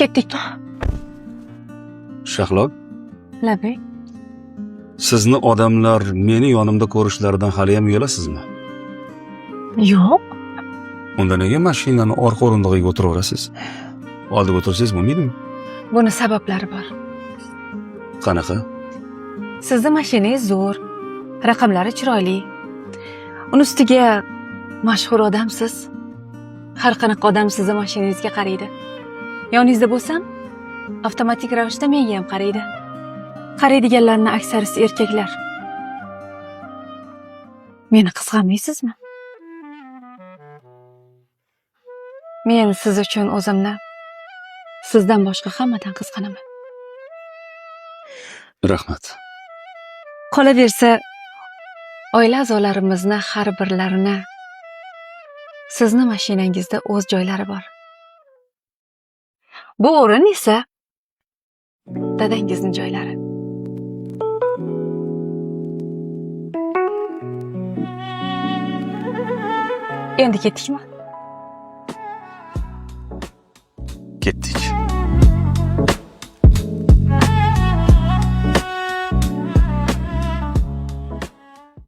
Ketdik. Shahlo, Labay. sizni odamlar meni yonimda ko'rishlaridan hali ham uyalasizmi? Yo'q. Unda nega mashinani orqa o'rindig'iga o'tiraverasiz? Oldiga o'tirsangiz bo'lmaydimi? Buni sabablari bor. Qanaqa? Sizni mashinangiz zo'r, raqamlari chiroyli. Uni ustiga mashhur odamsiz. Har qanaqa odam sizni mashinangizga qaraydi. Yoningizda bo'lsam, avtomatik ravishda menga ham qaraydi. Qaraydiganlarning aksarisi erkaklar. Meni qizg'anmaysizmi? Men siz uchun o'zimni sizdan boshqa hammadan qizg'anaman. Rahmat. Qolaversa, oila a'zolarimizni har birlarini sizni mashinangizda o'z joylari bor. Bu o'rin esa dadangizning joylari. Endi ketdikmi?